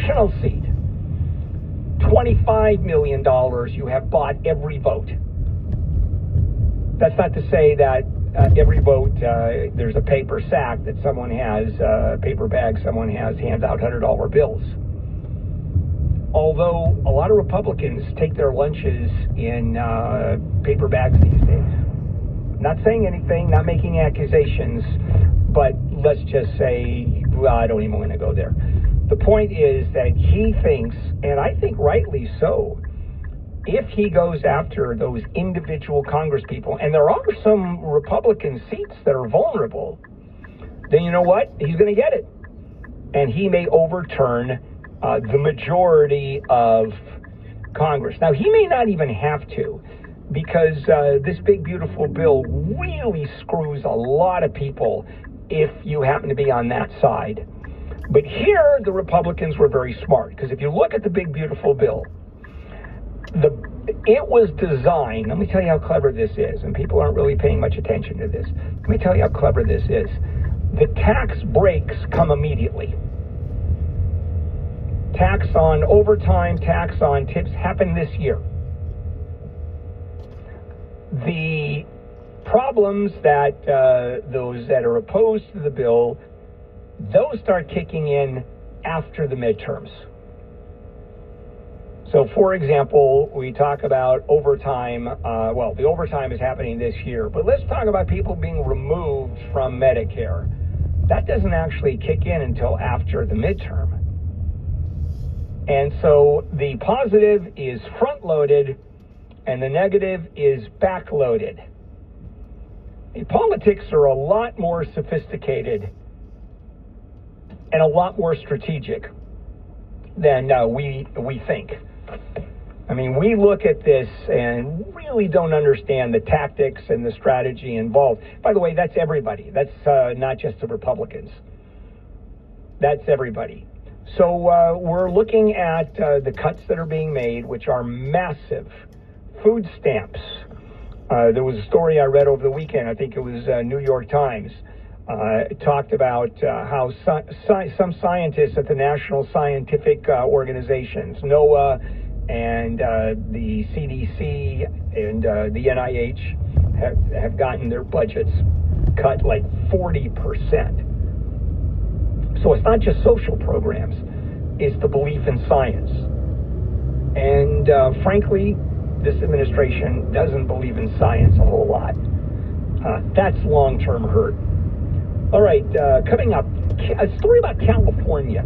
congressional seat, $25 million, you have bought every vote. That's not to say that every vote, there's a paper sack that someone has, a paper bag someone has, hands out $100 bills. Although a lot of Republicans take their lunches in paper bags these days. Not saying anything, not making accusations, but let's just say, well, I don't even want to go there. The point is that he thinks, and I think rightly so, if he goes after those individual congresspeople, and there are some Republican seats that are vulnerable, then you know what? He's going to get it. And he may overturn the majority of Congress. Now, he may not even have to, because this big, beautiful bill really screws a lot of people if you happen to be on that side. But here, the Republicans were very smart, because if you look at the big, beautiful bill, it was designed, let me tell you how clever this is, and people aren't really paying much attention to this. Let me tell you how clever this is. The tax breaks come immediately. Tax on overtime, tax on tips happen this year. The problems that those that are opposed to the bill, those start kicking in after the midterms. So, for example, we talk about overtime. The overtime is happening this year, but let's talk about people being removed from Medicare. That doesn't actually kick in until after the midterm. And so the positive is front-loaded and the negative is back-loaded. Politics are a lot more sophisticated and a lot more strategic than we think. I mean, we look at this and really don't understand the tactics and the strategy involved. By the way, that's everybody. That's not just the Republicans. That's everybody. So we're looking at the cuts that are being made, which are massive. Food stamps. There was a story I read over the weekend. I think it was New York Times. It talked about how some scientists at the National Scientific Organizations, NOAA, and the CDC and the NIH have gotten their budgets cut like 40%. So it's not just social programs, it's the belief in science. And frankly, this administration doesn't believe in science a whole lot. That's long-term hurt. All right, coming up, a story about California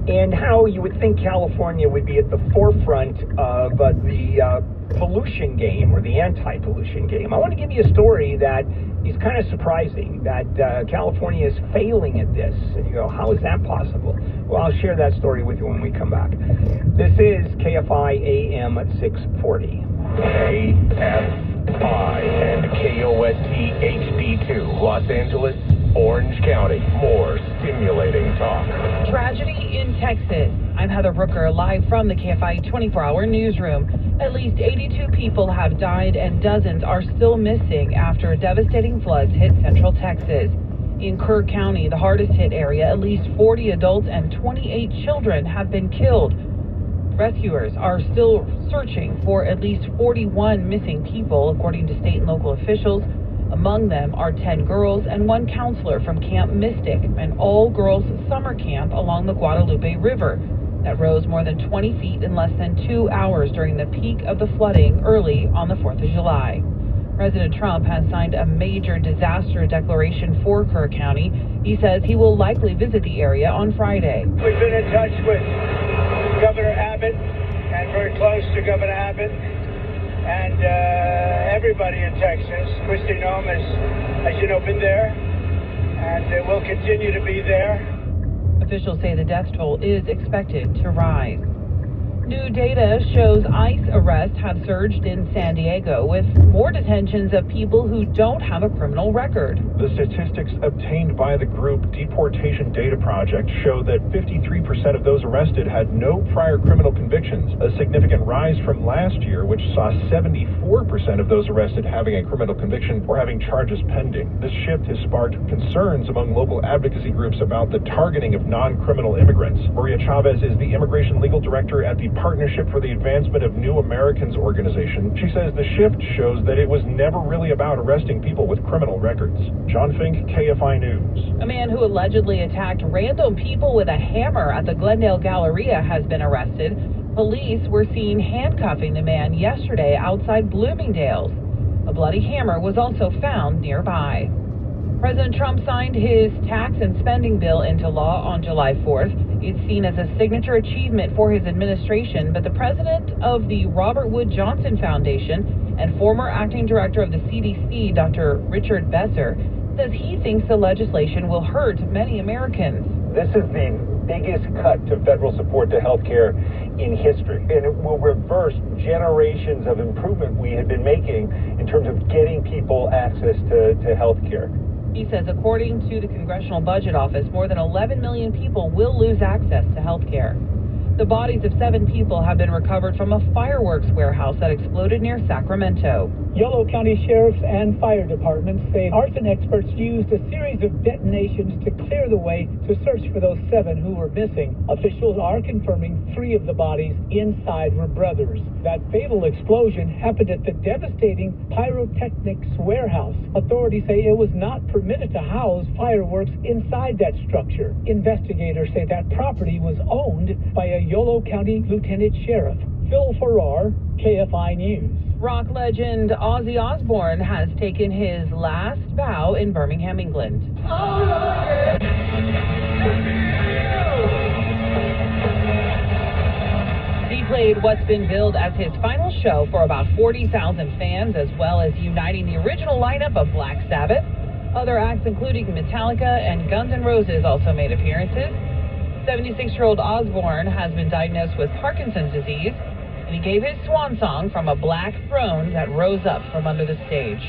and how you would think California would be at the forefront of the pollution game or the anti-pollution game. I want to give you a story that is kind of surprising, that California is failing at this. And you go, how is that possible? Well, I'll share that story with you when we come back. This is KFI AM at 640. KFI and KOST HD2, Los Angeles, Orange County. More stimulating talk. Tragedy in Texas. I'm Heather Brooker, live from the KFI 24-hour newsroom. At least 82 people have died and dozens are still missing after devastating floods hit central Texas. In Kerr County, the hardest hit area, at least 40 adults and 28 children have been killed. Rescuers are still searching for at least 41 missing people, according to state and local officials. Among them are 10 girls and one counselor from Camp Mystic, an all-girls summer camp along the Guadalupe River that rose more than 20 feet in less than 2 hours during the peak of the flooding early on the 4th of July. President Trump has signed a major disaster declaration for Kerr County. He says he will likely visit the area on Friday. We've been in touch with Governor Abbott and very close to Governor Abbott and everybody in Texas. Kristi Noem has, as you know, been there and will continue to be there. Officials say the death toll is expected to rise. New data shows ICE arrests have surged in San Diego, with more detentions of people who don't have a criminal record. The statistics obtained by the group Deportation Data Project show that 53% of those arrested had no prior criminal convictions, a significant rise from last year, which saw 74% of those arrested having a criminal conviction or having charges pending. This shift has sparked concerns among local advocacy groups about the targeting of non-criminal immigrants. Maria Chavez is the Immigration Legal Director at the Partnership for the Advancement of New Americans organization. She says the shift shows that it was never really about arresting people with criminal records. John Fink, KFI News. A man who allegedly attacked random people with a hammer at the Glendale Galleria has been arrested. Police were seen handcuffing the man yesterday outside Bloomingdale's. A bloody hammer was also found nearby. President Trump signed his tax and spending bill into law on July 4th. It's seen as a signature achievement for his administration, but the president of the Robert Wood Johnson Foundation and former acting director of the CDC, Dr. Richard Besser, says he thinks the legislation will hurt many Americans. This is the biggest cut to federal support to health care in history, and it will reverse generations of improvement we had been making in terms of getting people access to health care. He says, according to the Congressional Budget Office, more than 11 million people will lose access to health care. The bodies of 7 people have been recovered from a fireworks warehouse that exploded near Sacramento. Yolo County sheriffs and fire departments say arson experts used a series of detonations to clear the way to search for those 7 who were missing. Officials are confirming 3 of the bodies inside were brothers. That fatal explosion happened at the devastating pyrotechnics warehouse. Authorities say it was not permitted to house fireworks inside that structure. Investigators say that property was owned by a Yolo County Lieutenant Sheriff. Phil Farrar, KFI News. Rock legend Ozzy Osbourne has taken his last bow in Birmingham, England. He played what's been billed as his final show for about 40,000 fans, as well as uniting the original lineup of Black Sabbath. Other acts, including Metallica and Guns N' Roses, also made appearances. 76-year-old Osbourne has been diagnosed with Parkinson's disease, and he gave his swan song from a black throne that rose up from under the stage.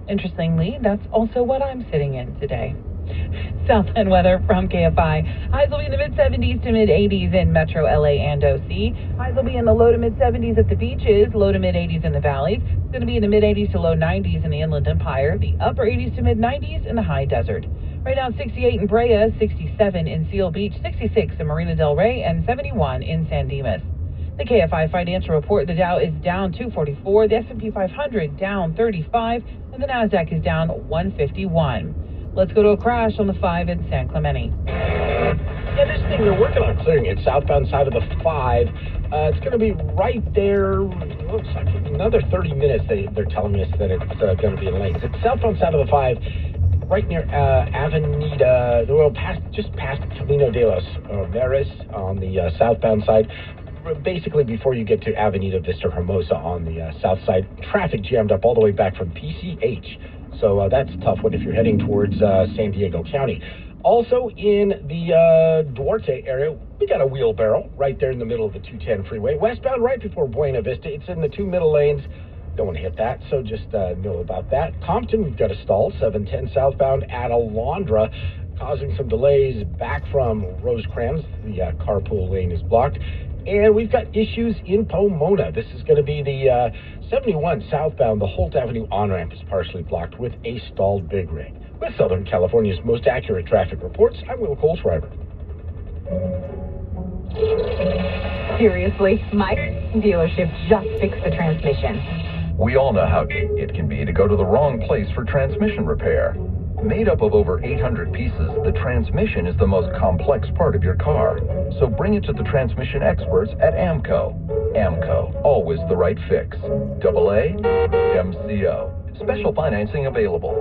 Interestingly, that's also what I'm sitting in today. Southland weather from KFI. Highs will be in the mid-70s to mid-80s in Metro LA and OC. Highs will be in the low to mid-70s at the beaches, low to mid-80s in the valleys. It's going to be in the mid-80s to low 90s in the Inland Empire, the upper 80s to mid-90s in the high desert. Right now, 68 in Brea, 67 in Seal Beach, 66 in Marina Del Rey, and 71 in San Dimas. The KFI financial report, the Dow is down 244, the S&P 500 down 35, and the NASDAQ is down 151. Let's go to a crash on the 5 in San Clemente. Yeah, this thing, they're working on clearing it, southbound side of the 5. It's going to be right there, looks like another 30 minutes, they're telling us that it's going to be in lanes. It's southbound side of the 5. Right near Avenida, well, just past Camino de los Veres on the southbound side. Basically, before you get to Avenida Vista Hermosa on the south side, traffic jammed up all the way back from PCH. So that's a tough one if you're heading towards San Diego County. Also in the Duarte area, we got a wheelbarrow right there in the middle of the 210 freeway. Westbound right before Buena Vista. It's in the 2 middle lanes. Don't want to hit that, so just know about that. Compton, we've got a stall, 710 southbound at Alondra, causing some delays back from Rosecrans. The carpool lane is blocked. And we've got issues in Pomona. This is going to be the 71 southbound. The Holt Avenue on-ramp is partially blocked with a stalled big rig. With Southern California's most accurate traffic reports, I'm Will Kohlschreiber. Seriously, my dealership just fixed the transmission. We all know how it can be to go to the wrong place for transmission repair. Made up of over 800 pieces, the transmission is the most complex part of your car. So bring it to the transmission experts at AMCO. AMCO, always the right fix. AA MCO. Special financing available.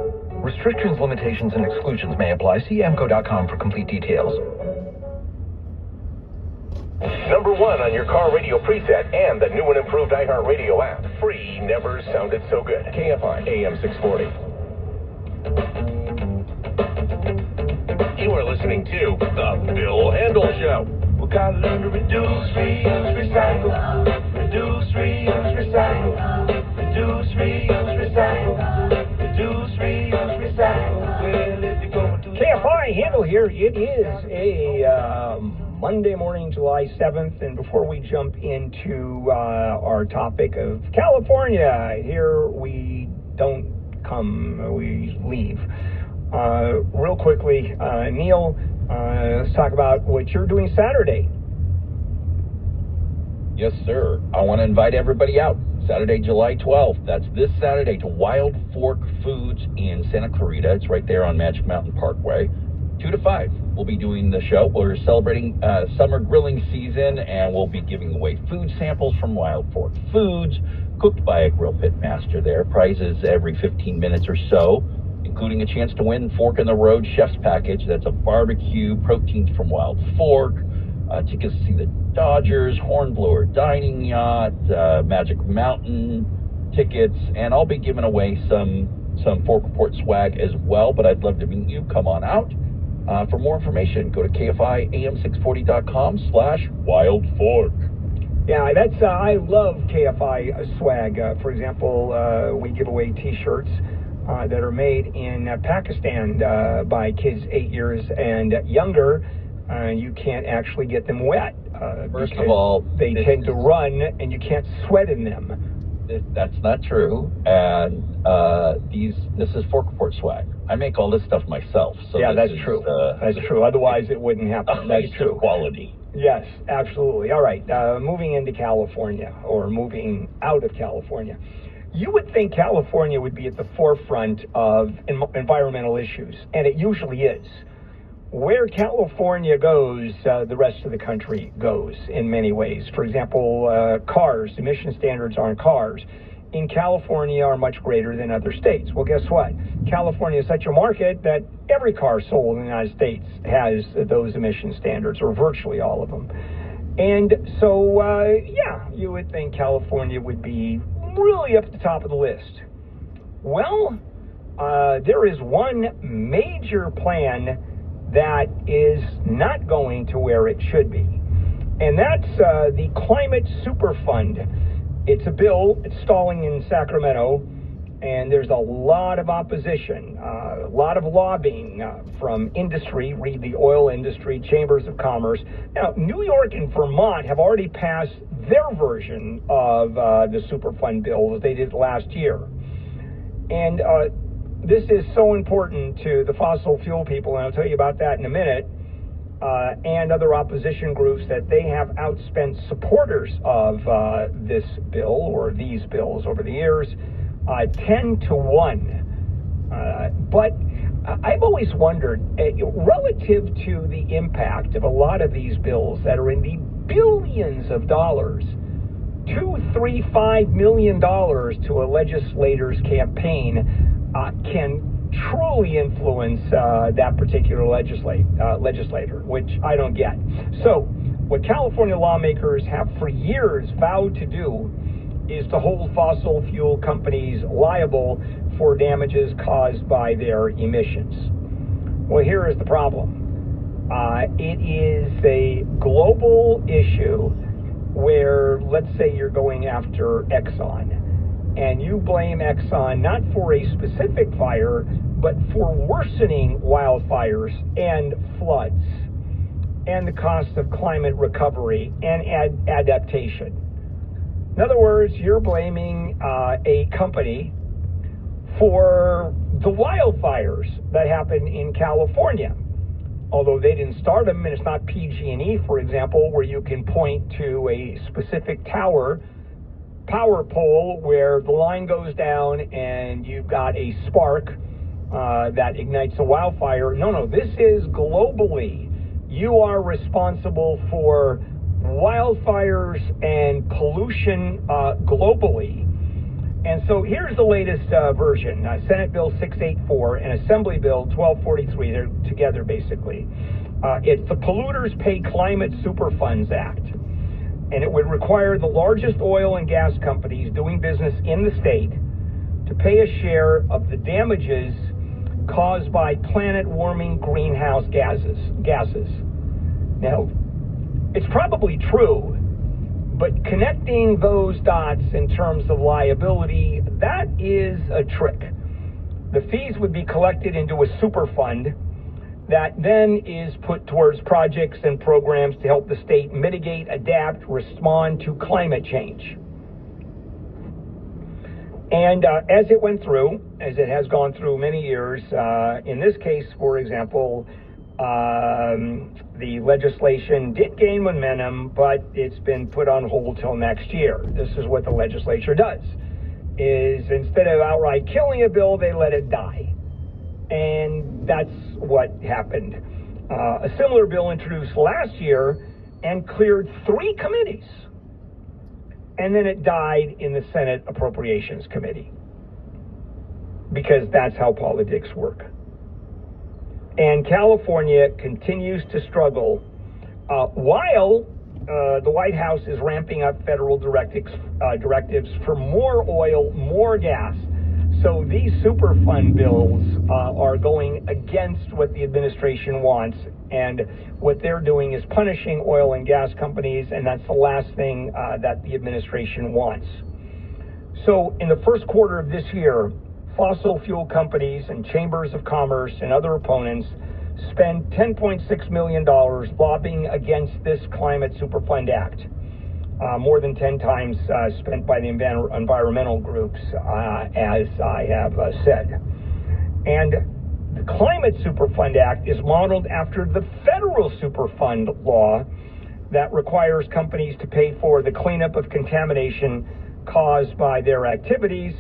Restrictions, limitations, and exclusions may apply. See AMCO.com for complete details. Number 1 on your car radio preset and the new and improved iHeartRadio app. Free never sounded so good. KFI AM 640. You are listening to The Bill Handel Show. Well, Gotta learn to reduce, reuse, recycle. Reduce, reuse, recycle. Reduce, reuse, recycle. Reduce, reuse, recycle. Well, if you go to KFI Handle here. It is a Monday morning, July 7th, and before we jump into our topic of California, here we don't come, we leave. Real quickly, Neil, let's talk about what you're doing Saturday. Yes, sir. I want to invite everybody out. Saturday, July 12th. That's this Saturday to Wild Fork Foods in Santa Clarita. It's right there on Magic Mountain Parkway. 2 to 5. We'll be doing the show. We're celebrating summer grilling season, and we'll be giving away food samples from Wild Fork Foods, cooked by a grill pit master there. Prizes every 15 minutes or so, including a chance to win Fork in the Road Chef's Package. That's a barbecue, proteins from Wild Fork, tickets to see the Dodgers, Hornblower Dining Yacht, Magic Mountain tickets, and I'll be giving away some Fork Report swag as well, but I'd love to meet you. Come on out. For more information, go to KFIAM640.com/wildfork. Yeah, that's I love KFI swag. For example, we give away T-shirts that are made in Pakistan by kids 8 years and younger. You can't actually get them wet. First of all, they tend to run, and you can't sweat in them. That's not true. And this is Fork Report swag. I make all this stuff myself. So yeah, that's true. That's true. Otherwise, it wouldn't happen. That's true. Quality. Yes, absolutely. All right. Moving into California, or moving out of California. You would think California would be at the forefront of environmental issues, and it usually is. Where California goes, the rest of the country goes in many ways. For example, cars, emission standards on cars in California are much greater than other states. Well, guess what? California is such a market that every car sold in the United States has those emission standards, or virtually all of them. And so, yeah, you would think California would be really up at the top of the list. Well, there is one major plan that is not going to where it should be. And that's the Climate Super Fund. It's a bill, it's stalling in Sacramento, and there's a lot of opposition, a lot of lobbying from industry, read the oil industry, chambers of commerce. Now, New York and Vermont have already passed their version of the Superfund bill as they did last year. And this is so important to the fossil fuel people, and I'll tell you about that in a minute, and other opposition groups, that they have outspent supporters of this bill, or these bills, over the years, 10 to 1. But I've always wondered, relative to the impact of a lot of these bills that are in the billions of dollars, $2, $3, $5 million to a legislator's campaign can truly influence that particular legislator, which I don't get. So what California lawmakers have for years vowed to do is to hold fossil fuel companies liable for damages caused by their emissions. Well, here is the problem. It is a global issue where, let's say you're going after Exxon, and you blame Exxon not for a specific fire, but for worsening wildfires and floods, and the cost of climate recovery and adaptation. In other words, you're blaming a company for the wildfires that happened in California. Although they didn't start them, and it's not PG&E, for example, where you can point to a specific power pole where the line goes down and you've got a spark that ignites a wildfire. No, this is globally. You are responsible for wildfires and pollution globally. And so here's the latest version, Senate Bill 684 and Assembly Bill 1243. They're together, basically. It's the Polluters Pay Climate Superfunds Act. And it would require the largest oil and gas companies doing business in the state to pay a share of the damages caused by planet-warming greenhouse gases. Now, it's probably true, but connecting those dots in terms of liability, that is a trick. The fees would be collected into a super fund that then is put towards projects and programs to help the state mitigate, adapt, respond to climate change. And as it went through, as it has gone through many years, in this case, for example, the legislation did gain momentum, but it's been put on hold till next year. This is what the legislature does, is instead of outright killing a bill, they let it die. And that's what happened. A similar bill introduced last year and cleared 3 committees. And then it died in the Senate Appropriations Committee. Because that's how politics work. And California continues to struggle while the White House is ramping up federal directives for more oil, more gas. So these Superfund bills are going against what the administration wants, and what they're doing is punishing oil and gas companies, and that's the last thing that the administration wants. So in the first quarter of this year, fossil fuel companies and chambers of commerce and other opponents spend $10.6 million lobbying against this Climate Superfund Act. More than 10 times spent by the environmental groups, as I have said. And the Climate Superfund Act is modeled after the federal Superfund law that requires companies to pay for the cleanup of contamination caused by their activities,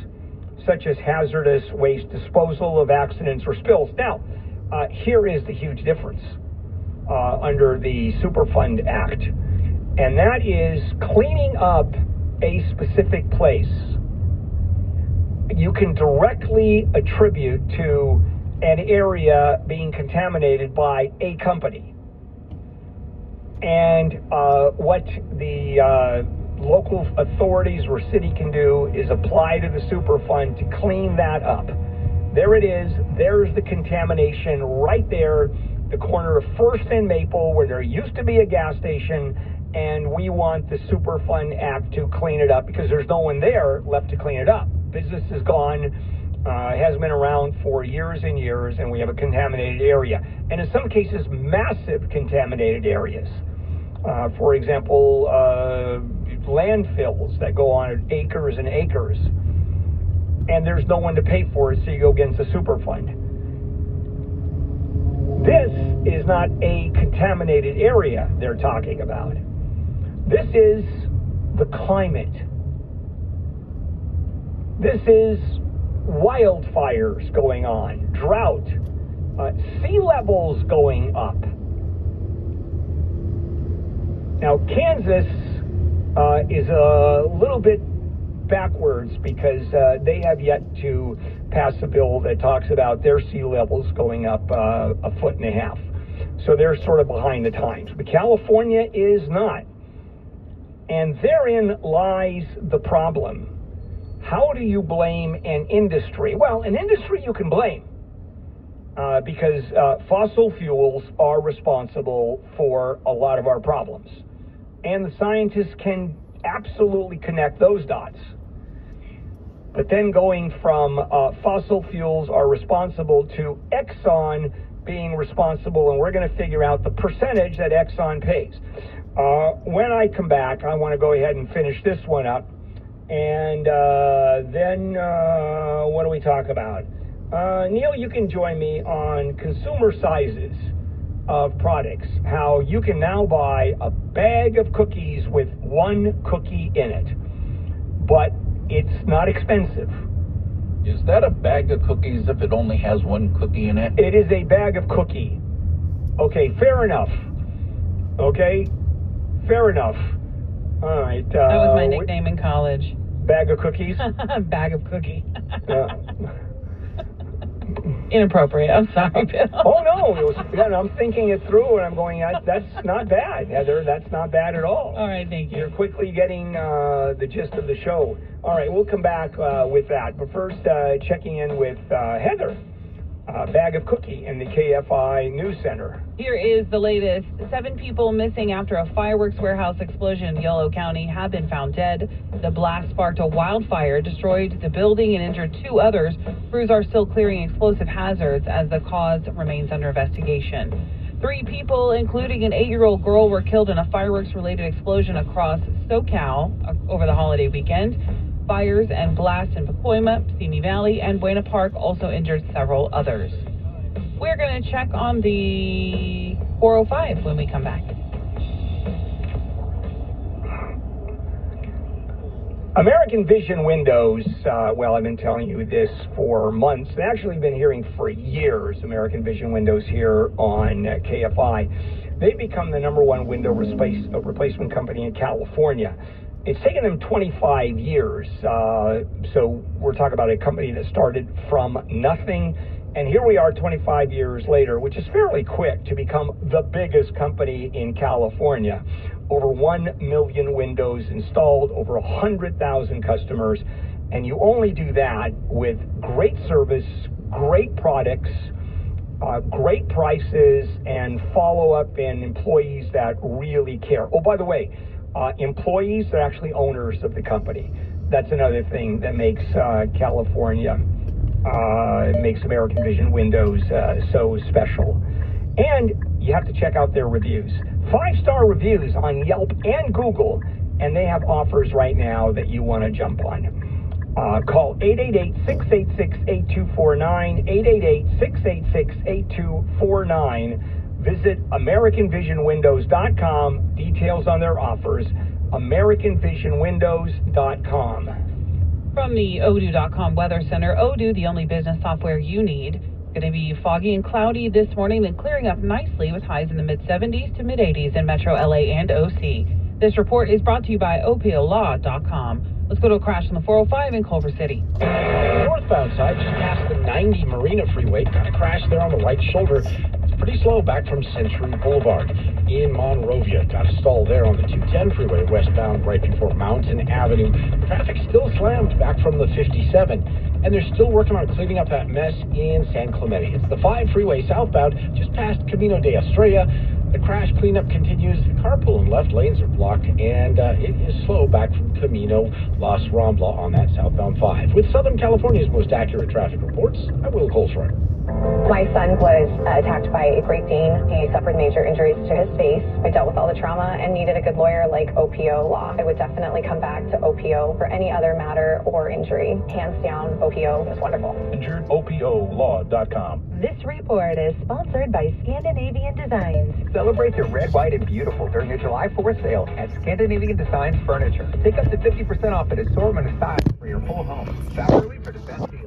such as hazardous waste disposal of accidents or spills. Now, here is the huge difference under the Superfund Act. And that is cleaning up a specific place. You can directly attribute to an area being contaminated by a company. And what the local authorities or city can do is apply to the Superfund to clean that up. There it is. There's the contamination right there, the corner of First and Maple, where there used to be a gas station. And we want the Superfund Act to clean it up because there's no one there left to clean it up. Business is gone, has been around for years and years, and we have a contaminated area. And in some cases, massive contaminated areas. For example, landfills that go on acres and acres. And there's no one to pay for it, so you go against the Superfund. This is not a contaminated area they're talking about. This is the climate. This is wildfires going on, drought, sea levels going up. Now, Kansas is a little bit backwards because they have yet to pass a bill that talks about their sea levels going up 1.5 feet. So they're sort of behind the times. But California is not. And therein lies the problem. How do you blame an industry? Well, an industry you can blame because fossil fuels are responsible for a lot of our problems. And the scientists can absolutely connect those dots. But then going from fossil fuels are responsible to Exxon being responsible, and we're going to figure out the percentage that Exxon pays. When I come back, I want to go ahead and finish this one up. And then what do we talk about? Neil, you can join me on consumer sizes of products, how you can now buy a bag of cookies with 1 cookie in it. But it's not expensive. Is that a bag of cookies if it only has 1 cookie in it? It is a bag of cookie. Okay, fair enough. Okay, fair enough. All right. That was my nickname in college. Bag of cookies? Bag of cookie. Inappropriate. I'm sorry, Bill. Oh, no. It was, I'm thinking it through, and I'm going, that's not bad, Heather. That's not bad at all. All right, thank you. You're quickly getting the gist of the show. All right, we'll come back with that. But first, checking in with Heather, Bag of Cookie in the KFI News Center. Here is the latest. 7 people missing after a fireworks warehouse explosion in Yolo County have been found dead. The blast sparked a wildfire, destroyed the building, and injured 2 others. Crews are still clearing explosive hazards as the cause remains under investigation. 3 people, including an 8-year-old girl, were killed in a fireworks-related explosion across SoCal over the holiday weekend. Fires and blasts in Pacoima, Simi Valley, and Buena Park also injured several others. We're going to check on the 405 when we come back. American Vision Windows, well, I've been telling you this for months. I've actually been hearing for years, American Vision Windows here on KFI. They've become the #1 window replacement company in California. It's taken them 25 years. So we're talking about a company that started from nothing. And here we are 25 years later, which is fairly quick to become the biggest company in California. Over 1 million windows installed, over 100,000 customers. And you only do that with great service, great products, great prices, and follow-up and employees that really care. Oh, by the way, employees are actually owners of the company. That's another thing that makes California, makes American Vision Windows so special. And you have to check out their reviews. 5-star reviews on Yelp and Google, and they have offers right now that you want to jump on. Call 888-686-8249, 888-686-8249. Visit AmericanVisionWindows.com. Details on their offers, AmericanVisionWindows.com. From the Odoo.com Weather Center, Odoo, the only business software you need. Going to be foggy and cloudy this morning, then clearing up nicely with highs in the mid-70s to mid-80s in Metro LA and OC. This report is brought to you by OPOLaw.com. Let's go to a crash on the 405 in Culver City. Northbound side, just past the 90 Marina Freeway. Got a crash there on the right shoulder. It's pretty slow back from Century Boulevard. In Monrovia, got a stall there on the 210 freeway westbound right before Mountain Avenue. Traffic still slammed back from the 57. And they're still working on cleaning up that mess in San Clemente. It's the 5 freeway southbound, just past Camino de Estrella. The crash cleanup continues. Carpool and left lanes are blocked, and it is slow back from Camino Las Rambla on that southbound 5. With Southern California's most accurate traffic reports, I'm Will Colesford. My son was attacked by a Great Dane. He suffered major injuries to his face. I dealt with all the trauma and needed a good lawyer like OPO Law. I would definitely come back to OPO for any other matter or injury. Hands down, OPO is wonderful. Injured, OPOLaw.com. This report is sponsored by Scandinavian Designs. Celebrate the red, white, and beautiful during the July 4th sale at Scandinavian Designs Furniture. Take up to 50% off an assortment of styles for your full home. Shop early for the best deals.